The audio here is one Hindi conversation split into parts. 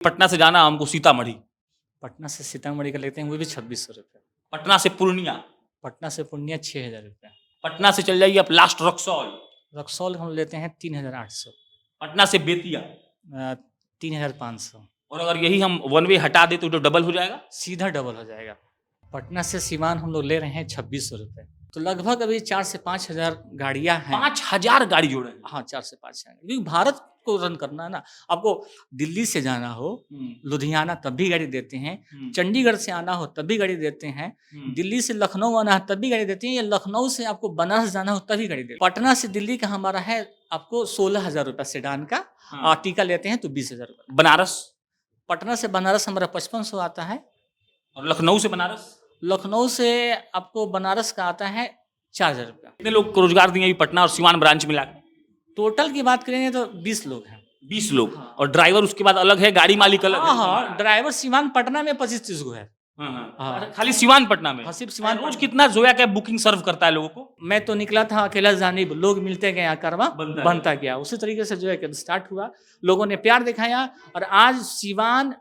पटना से जाना हमको सीतामढ़ी, पटना से सीतामढ़ी का लेते हैं वो भी 2600 रुपये। पटना से पूर्णिया, पटना से पूर्णिया 6000 रुपये। पटना से चल जाइए आप लास्ट रक्सौल, रक्सौल हम लेते हैं 3800। पटना से बेतिया, 3500। और अगर यही हम वन वे हटा दे तो डबल हो जाएगा, सीधा डबल हो जाएगा। पटना से सीवान हम लोग ले रहे हैं 2600 रुपये। तो लगभग अभी 4 से 5 हज़ार गाड़ियाँ हैं। 5000 गाड़ी जोड़े हैं। हाँ, 4 से 5 हज़ार, क्योंकि भारत को रन करना है ना। आपको दिल्ली से जाना हो लुधियाना तब भी गाड़ी देते हैं, चंडीगढ़ से आना हो तब भी गाड़ी देते हैं, दिल्ली से लखनऊ आना है तब भी गाड़ी देते हैं, या लखनऊ से आपको बनारस जाना हो तभी गाड़ी देते हैं। पटना से दिल्ली का हमारा है आपको 16,000 रुपये सेडान का, और टिका लेते हैं तो 20,000 रुपये। बनारस, पटना से बनारस हमारा 5500 आता है, और लखनऊ से बनारस, लखनऊ से आपको बनारस का आता है 4000 रुपया। कितने लोग को रोजगार दिए अभी पटना और सिवान ब्रांच मिला के? टोटल की बात करेंगे तो 20 लोग हैं। 20 लोग। और ड्राइवर उसके बाद अलग है, गाड़ी मालिक अलग है? हाँ, ड्राइवर सिवान पटना में 25-30 गो है। हाँ। खाली सिवान पटना में? हाँ, सिर्फ सिवान। रोज कितना जोया कैब बुकिंग सर्व करता है लोगों को? मैं तो निकला था अकेला जानिब, लोग मिलते गए, करवा बनता गया। उसी तरीके से जो है कि स्टार्ट हुआ, लोगों ने प्यार दिखाया। और आज सिवान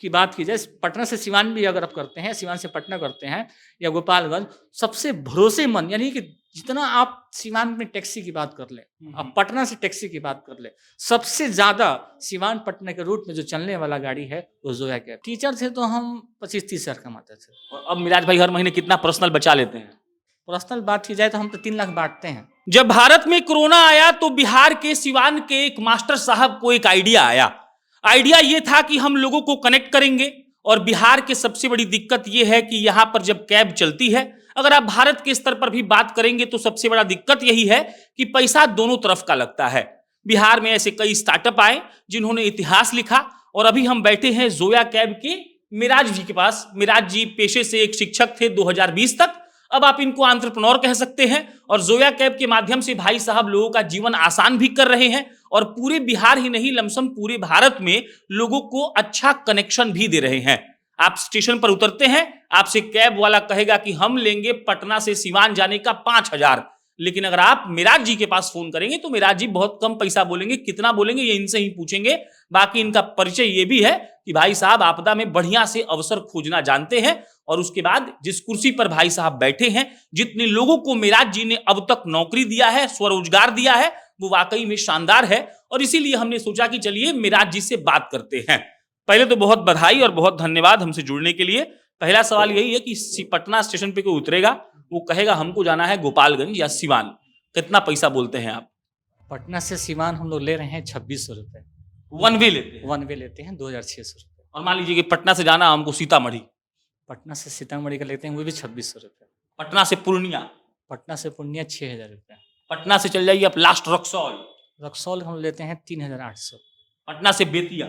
की बात की जाए, पटना से सिवान भी अगर आप करते हैं, सिवान से पटना करते हैं, या गोपालगंज, सबसे भरोसेमंद, यानी कि जितना आप सिवान में टैक्सी की बात कर ले, आप पटना से टैक्सी की बात कर ले, सबसे ज्यादा सिवान पटना के रूट में जो चलने वाला गाड़ी है वो जोया कैब। टीचर थे तो हम 25-30 हज़ार कमाते थे। और अब मिराज भाई हर महीने कितना पर्सनल बचा लेते हैं? पर्सनल बात की जाए तो हम तो 3 लाख बांटते हैं। जब भारत में कोरोना आया तो बिहार के सिवान के एक मास्टर साहब को एक आइडिया आया। आइडिया ये था कि हम लोगों को कनेक्ट करेंगे। और बिहार की सबसे बड़ी दिक्कत ये है कि यहां पर जब कैब चलती है, अगर आप भारत के स्तर पर भी बात करेंगे तो सबसे बड़ा दिक्कत यही है कि पैसा दोनों तरफ का लगता है। बिहार में ऐसे कई स्टार्टअप आए जिन्होंने इतिहास लिखा, और अभी हम बैठे हैं जोया कैब के मिराज जी के पास। मिराज जी पेशे से एक शिक्षक थे 2020 तक, अब आप इनको एंटरप्रेन्योर कह सकते हैं। और जोया कैब के माध्यम से भाई साहब लोगों का जीवन आसान भी कर रहे हैं, और पूरे बिहार ही नहीं लमसम पूरे भारत में लोगों को अच्छा कनेक्शन भी दे रहे हैं। आप स्टेशन पर उतरते हैं, आपसे कैब वाला कहेगा कि हम लेंगे पटना से सिवान जाने का 5000, लेकिन अगर आप मिराज जी के पास फोन करेंगे तो मिराज जी बहुत कम पैसा बोलेंगे। कितना बोलेंगे ये इनसे ही पूछेंगे। बाकी इनका परिचय ये भी है कि भाई साहब आपदा में बढ़िया से अवसर खोजना जानते हैं। और उसके बाद जिस कुर्सी पर भाई साहब बैठे हैं, जितने लोगों को मिराज जी ने अब तक नौकरी दिया है, स्वरोजगार दिया है, वो वाकई में शानदार है। और इसीलिए हमने सोचा कि चलिए मिराज जी से बात करते हैं। पहले तो बहुत बधाई और बहुत धन्यवाद हमसे जुड़ने के लिए। पहला सवाल यही है कि पटना स्टेशन पे कोई उतरेगा, वो कहेगा हमको जाना है गोपालगंज या सिवान, कितना पैसा बोलते हैं आप? पटना से सिवान हम लोग ले रहे हैं 2600 रुपये। वन वे लेते हैं? वन वे लेते हैं 2600 रुपये। और मान लीजिए कि पटना से जाना हमको सीतामढ़ी, पटना से सीतामढ़ी का लेते हैं वो भी 2600 रुपये। पटना से पूर्णिया, पटना से पूर्णिया 6000 रुपये। पटना से चल जाइए आप लास्ट रक्सौल, रक्सौल हम लेते हैं 3800। पटना से बेतिया,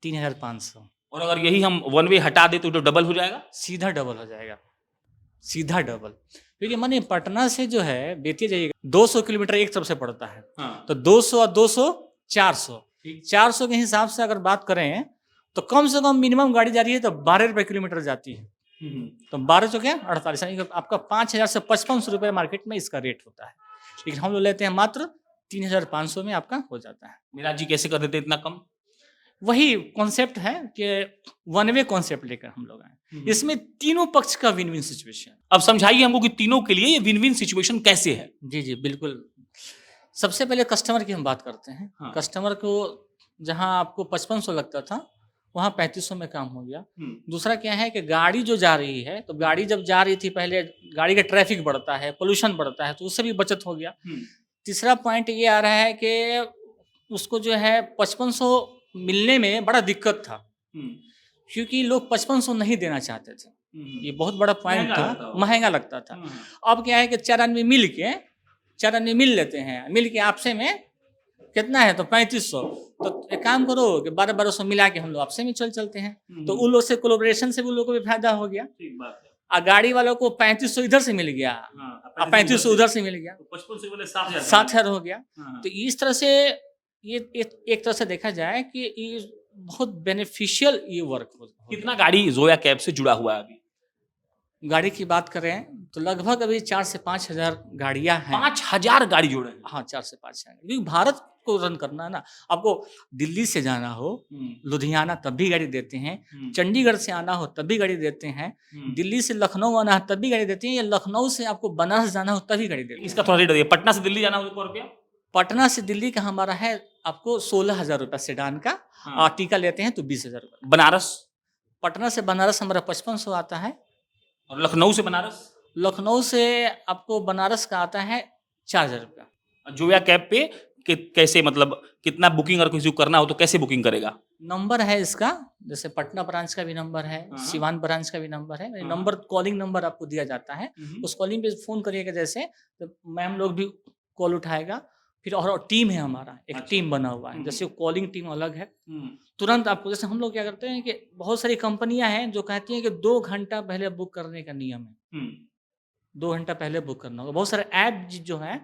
3500। और अगर यही हम वन वे हटा दे तो डबल हो जाएगा, सीधा डबल हो जाएगा, सीधा डबल। क्योंकि माने पटना से जो है बेतिया जाइएगा 200 किलोमीटर एक तरफ से पड़ता है। हाँ। तो 200 और 200 400 के हिसाब से अगर बात करें तो कम से कम मिनिमम गाड़ी जा रही है तो 12 रुपये किलोमीटर जाती है। तो 12 सौ क्या 48, आपका 5000 से 5500 रुपये मार्केट में इसका रेट होता है, लेकिन हम लोग लेते हैं मात्र 3500 में आपका हो जाता है। मिराज जी कैसे कर देते इतना कम? वही कॉन्सेप्ट है कि वन वे कॉन्सेप्ट लेकर हम लोग आए। इसमें तीनों पक्ष का विन विन सिचुएशन। अब समझाइए हमको कि तीनों के लिए ये विन विन सिचुएशन कैसे है? जी जी बिल्कुल। सबसे पहले कस्टमर की हम बात करते हैं। हाँ। कस्टमर को जहां आपको 5500 लगता था वहां 3500 में काम हो गया। दूसरा क्या है कि गाड़ी जो जा रही है, तो गाड़ी जब जा रही थी पहले गाड़ी का ट्रैफिक बढ़ता है, पोल्यूशन बढ़ता है, तो उससे भी बचत हो गया। तीसरा पॉइंट ये आ रहा है कि उसको जो है 5500 मिलने में बड़ा दिक्कत था, क्योंकि लोग 5500 नहीं देना चाहते थे। ये बहुत बड़ा पॉइंट था, महंगा लगता था। अब क्या है कि 4 आदमी मिल लेते हैं, मिल के आपसे में कितना है तो 3500, तो एक काम करो कि 1200 मिला के हम लोग आपसे में चलते हैं। तो उन लोग से कोलैबोरेशन से उन लोगों को भी फायदा हो गया। और गाड़ी वालों को 3500 इधर से मिल गया, 3500 उधर से मिल गया, 6000 हो गया। तो इस तरह से ये एक तरह से देखा जाए कि ये बहुत बेनिफिशियल ये वर्क हो। कितना गाड़ी जोया कैब से जुड़ा हुआ है अभी? गाड़ी की बात करें तो लगभग अभी 4 से 5 हज़ार गाड़ियाँ हैं। 5000 गाड़ी जोड़े हैं? हाँ, 4 से 5 हज़ार, क्योंकि भारत आपको रन करना है ना। आपको दिल्ली से जाना हो, लुधियाना तब भी गाड़ी देते हैं, चंडीगढ़ से आना हो तब भी गाड़ी देते हैं, दिल्ली से लखनऊ आना हो तब भी गाड़ी देते हैं, या लखनऊ से आपको बनारस जाना हो तभी गाड़ी देते हैं। इसका थोड़ा रेट बताइए, पटना से दिल्ली जाना हो तो रुपया? पटना से दिल्ली का हमारा है आपको 16,000 रुपया सेडान का, और टीका लेते हैं तो 20,000 रुपया। बनारस? पटना से बनारस हमारा 5500 आता है। और लखनऊ से बनारस? लखनऊ से आपको बनारस का आता है 4,000 रुपया। जोया कैब पे कैसे, मतलब कितना बुकिंग अगर किसी को करना हो तो कैसे बुकिंग करेगा? नंबर है इसका, जैसे पटना ब्रांच का भी नंबर है, सिवान ब्रांच का भी नंबर है। नंबर कॉलिंग नंबर आपको दिया जाता है, उस कॉलिंग पे फोन करिएगा जैसे, तो मैम लोग भी कॉल उठाएगा। फिर और टीम है हमारा, एक टीम बना हुआ है, जैसे कॉलिंग टीम अलग है। तुरंत आपको, जैसे हम लोग क्या करते हैं कि बहुत सारी कंपनियां हैं जो कहती हैं कि 2 घंटा पहले बुक करने का नियम है, 2 घंटा पहले बुक करना होगा। बहुत सारे ऐप जो है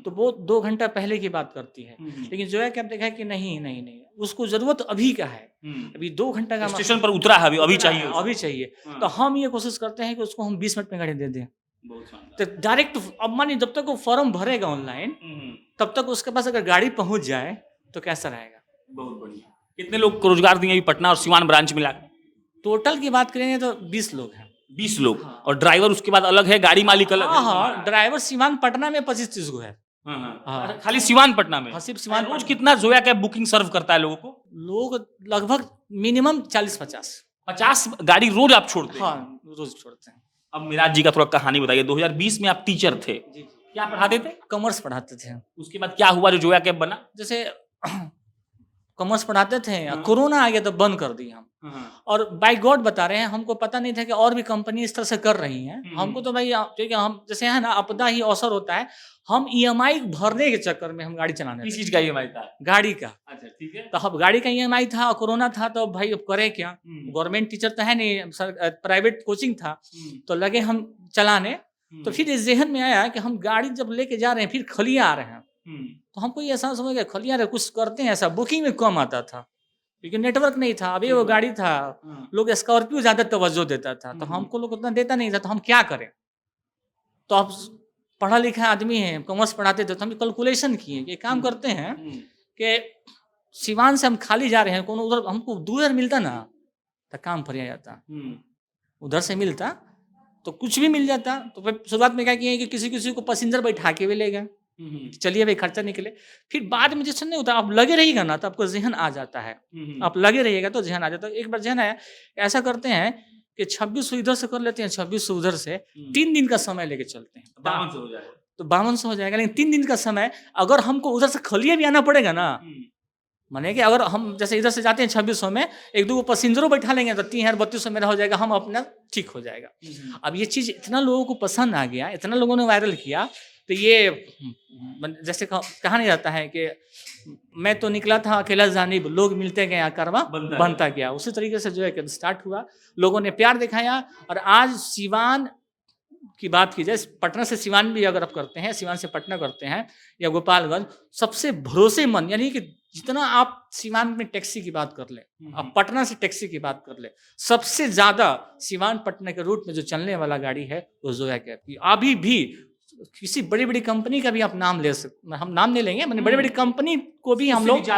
तो वो 2 घंटा पहले की बात करती है, लेकिन जो है क्या देखा है कि नहीं, उसको जरूरत अभी का है, अभी 2 घंटा का स्टेशन पर उतरा है, अभी चाहिए, अभी चाहिए। तो हम ये कोशिश करते हैं कि उसको हम 20 मिनट में गाड़ी दे दें। तो डायरेक्ट, अब मानिए जब तक वो फॉर्म भरेगा ऑनलाइन, तब तक उसके पास अगर गाड़ी पहुंच जाए तो कैसा रहेगा। बहुत बढ़िया। कितने लोग को रोजगार दिए अभी पटना और सिवान ब्रांच मिला? टोटल की बात करेंगे तो 20 लोग हैं। 20 लोग? हाँ। और ड्राइवर उसके बाद अलग है, गाड़ी मालिक अलग है? हाँ, ड्राइवर सिवान पटना में 25-30 को है। हाँ। खाली सिवान पटना में? हाँ, सिर्फ सिवान। रोज कितना जोया कैब बुकिंग सर्व करता है लोगों को? लोग लगभग मिनिमम 40-50 गाड़ी रोज आप छोड़ते हैं? हाँ, रोज छोड़ते हैं। अब मिराज जी का थोड़ा कहानी बताइए। 2020 में आप टीचर थे, क्या पढ़ाते थे? कॉमर्स पढ़ाते थे। उसके बाद क्या हुआ जो जोया कैब बना? जैसे कॉमर्स पढ़ाते थे, कोरोना आ गया तो बंद कर दिया हम। और बाय गॉड बता रहे हैं, हमको पता नहीं था कि और भी कंपनी इस तरह से कर रही हैं। हमको तो भाई, क्योंकि हम जैसे है ना, आपदा ही अवसर होता है, हम ईएमआई भरने के चक्कर में हम गाड़ी चलाने। किस चीज का ईएमआई था? गाड़ी का। अच्छा, ठीक है। तो अब गाड़ी का ईएमआई था, कोरोना था, तो भाई अब करे क्या, गवर्नमेंट टीचर तो है नहीं, प्राइवेट कोचिंग था, तो लगे हम चलाने। तो फिर इस जहन में आया कि हम गाड़ी जब लेके जा रहे हैं, फिर खलिया आ रहे हैं, तो हमको ये एहसास हो गया खलिया रहे, कुछ करते हैं ऐसा। बुकिंग में कम आता था क्योंकि नेटवर्क नहीं था। अभी वो गाड़ी था, लोग स्कॉर्पियो ज्यादा तवज्जो देता था, तो हमको लोग उतना देता नहीं था, तो हम क्या करें। तो अब पढ़ा लिखा आदमी है, कॉमर्स पढ़ाते थे, तो हम कैलकुलेशन किए कि काम करते हैं कि सिवान से हम खाली जा रहे हैं, कोनो उधर हमको दूर मिलता ना तो काम फरिया जाता, उधर से मिलता तो कुछ भी मिल जाता। तो फिर शुरुआत में क्या किए कि किसी को पैसेंजर बैठा के भी ले गए, चलिए भाई खर्चा निकले। फिर बाद में जैसे नहीं होता, आप लगे रहिएगा ना तो आपको जहन आ जाता है, आप लगे रहिएगा तो जहन आ जाता है। एक बार जहन आया, ऐसा करते हैं कि 2600 इधर से कर लेते हैं, 2600 उधर से, 3 दिन का समय लेके चलते हैं, 5200 हो जाएगा। तो 5200 हो जाएगा। लेकिन 3 दिन का समय, अगर हमको उधर से खलिया भी आना पड़ेगा ना, माने कि अगर हम जैसे इधर से जाते हैं 2600 में, 1-2 पैसेंजरों बैठा लेंगे तो 3000-3200 मेरा हो जाएगा, हम अपना ठीक हो जाएगा। अब ये चीज़ इतना लोगों को पसंद आ गया, इतना लोगों ने वायरल किया, तो ये जैसे कहा नहीं जाता है कि मैं तो निकला था अकेला जानिब, लोग मिलते गए, कारवां बनता गया। उसी तरीके से जो है कि स्टार्ट हुआ, लोगों ने प्यार दिखाया। और आज सिवान की बात की जाए, पटना से सिवान भी अगर आप करते हैं, सिवान से पटना करते हैं या गोपालगंज, सबसे भरोसेमंद, यानी कि जितना आप सिवान में टैक्सी की बात कर ले, आप पटना से टैक्सी की बात कर ले, सबसे ज्यादा सिवान पटना के रूट में जो चलने वाला गाड़ी है वो जोया कैब की। अभी भी किसी बड़ी बड़ी कंपनी का भी आप नाम ले सकते, हम नाम नहीं लेंगे, मैंने बड़ी बड़ी कंपनी को भी हम लोग,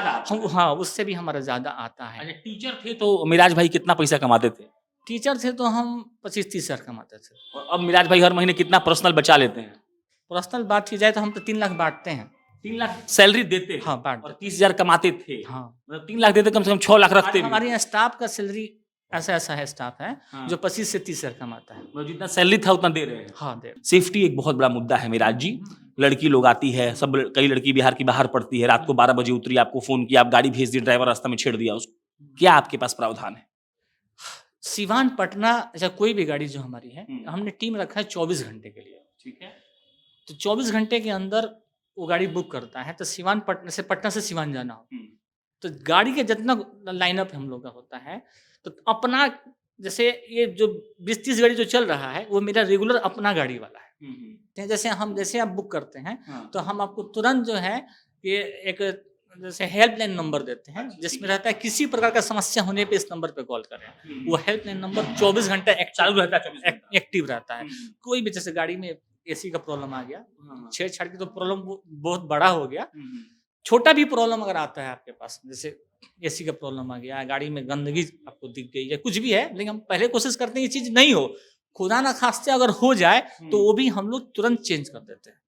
हाँ, उससे भी हमारा ज्यादा आता है। टीचर थे तो मिराज भाई कितना पैसा कमाते थे? टीचर थे तो हम 25-30 हजार कमाते थे। और अब मिराज भाई हर महीने कितना पर्सनल बचा लेते हैं? पर्सनल बात की जाए तो हम तो 3 लाख बांटते हैं। 3 लाख सैलरी देते हैं? हाँ, बांटते। और 30 हजार कमाते थे? हाँ, मतलब 3 लाख देते, कम से कम 6 लाख रखते। हमारे यहाँ स्टाफ का सैलरी ऐसा है, स्टाफ है जो 25 से 30 हजार कमाता है। मतलब जितना सैलरी था उतना दे रहे हैं? हाँ, दे। सेफ्टी एक बहुत बड़ा मुद्दा है मिराज जी। लड़की लोग आती है, सब कई लड़की बिहार की बाहर पढ़ती है, रात को 12 बजे उतरी, आपको फोन किया, आप गाड़ी भेज दी, ड्राइवर रास्ता में छेड़ दिया उसको, क्या आपके पास प्रावधान है? सिवान पटना या कोई भी गाड़ी जो हमारी है, हमने टीम रखा है 24 घंटे के लिए। ठीक है। तो 24 घंटे के अंदर वो गाड़ी बुक करता है। तो सिवान पटना से सिवान जाना हो तो गाड़ी के जितना लाइनअप हम लोग का होता है, तो अपना जैसे ये जो 20-30 गाड़ी जो चल रहा है वो मेरा रेगुलर अपना गाड़ी वाला है। जैसे आप बुक करते हैं तो हम आपको तुरंत जो है ये एक जैसे हेल्पलाइन नंबर देते हैं, जिसमें रहता है किसी प्रकार का समस्या होने पे इस नंबर पे कॉल करें। वो हेल्पलाइन नंबर 24 घंटे चालू रहता है, एक्टिव रहता है। कोई भी जैसे गाड़ी में एसी का प्रॉब्लम आ गया, छेड़छाड़ की तो प्रॉब्लम बहुत बड़ा हो गया, छोटा भी प्रॉब्लम अगर आता है आपके पास, जैसे एसी का प्रॉब्लम आ गया, गाड़ी में गंदगी आपको दिख गई या कुछ भी है, लेकिन हम पहले कोशिश करते हैं ये चीज़ नहीं हो। खुदा ना खास्ते अगर हो जाए तो वो भी हम लोग तुरंत चेंज कर देते हैं।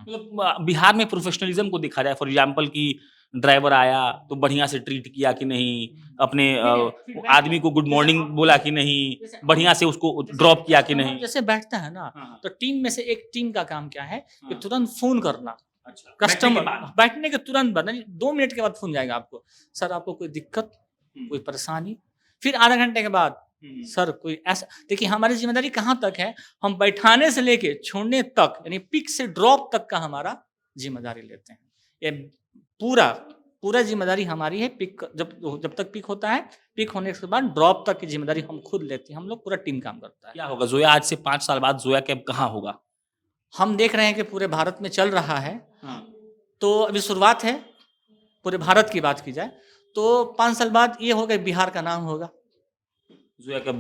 मतलब बिहार में प्रोफेशनलिज्म को दिखा जाए, फॉर एग्जांपल कि ड्राइवर आया तो बढ़िया से ट्रीट किया कि नहीं, अपने आदमी को गुड मॉर्निंग बोला कि नहीं, बढ़िया से उसको ड्रॉप किया कि नहीं। जैसे बैठता है ना, तो टीम में से एक टीम का काम क्या है कि हाँ। तुरंत फोन करना। अच्छा, कस्टमर बैठने के तुरंत बाद, 2 मिनट के बाद फोन जाएगा आपको, सर आपको कोई दिक्कत, कोई परेशानी, फिर आधा घंटे के बाद सर कोई ऐसा। देखिए हमारी जिम्मेदारी कहाँ तक है, हम बैठाने से लेके छोड़ने तक, यानी पिक से ड्रॉप तक का हमारा जिम्मेदारी लेते हैं। ये पूरा जिम्मेदारी हमारी है। पिक जब तक पिक होता है, पिक होने के बाद ड्रॉप तक की जिम्मेदारी हम खुद लेते हैं। हम लोग पूरा टीम काम करता है। क्या होगा जोया, आज से 5 साल बाद जोया कैब कहाँ होगा? हम देख रहे हैं कि पूरे भारत में चल रहा है। तो अभी शुरुआत है, पूरे भारत की बात की जाए तो 5 साल बाद ये होगा, बिहार का नाम होगा। जोया कैब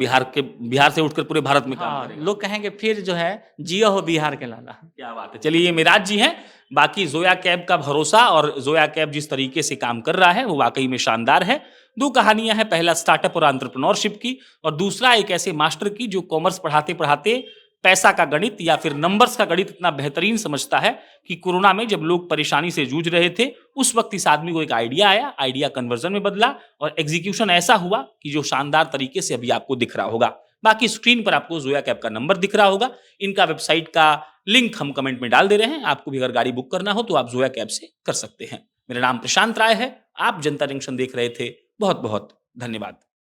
बिहार से उठकर पूरे भारत में काम करेगा। लोग कहेंगे फिर जो है जिया हो बिहार के लाला। क्या बात है। चलिए, ये मिराज जी हैं। बाकी जोया कैब का भरोसा और जोया कैब जिस तरीके से काम कर रहा है वो वाकई में शानदार है। 2 कहानियां हैं, पहला स्टार्टअप और एंटरप्रेन्योरशिप की, और दूसरा एक ऐसे मास्टर की जो कॉमर्स पढ़ाते पढ़ाते पैसा का गणित या फिर नंबर्स का गणित इतना बेहतरीन समझता है कि कोरोना में जब लोग परेशानी से जूझ रहे थे उस वक्त इस आदमी को एक आइडिया आया, आइडिया कन्वर्जन में बदला और एग्जीक्यूशन ऐसा हुआ कि जो शानदार तरीके से अभी आपको दिख रहा होगा। बाकी स्क्रीन पर आपको जोया कैब का नंबर दिख रहा होगा। इनका वेबसाइट का लिंक हम कमेंट में डाल दे रहे हैं। आपको भी अगर गाड़ी बुक करना हो तो आप जोया कैब से कर सकते हैं। मेरा नाम प्रशांत राय है। आप जनता जंक्शन देख रहे थे। बहुत बहुत धन्यवाद।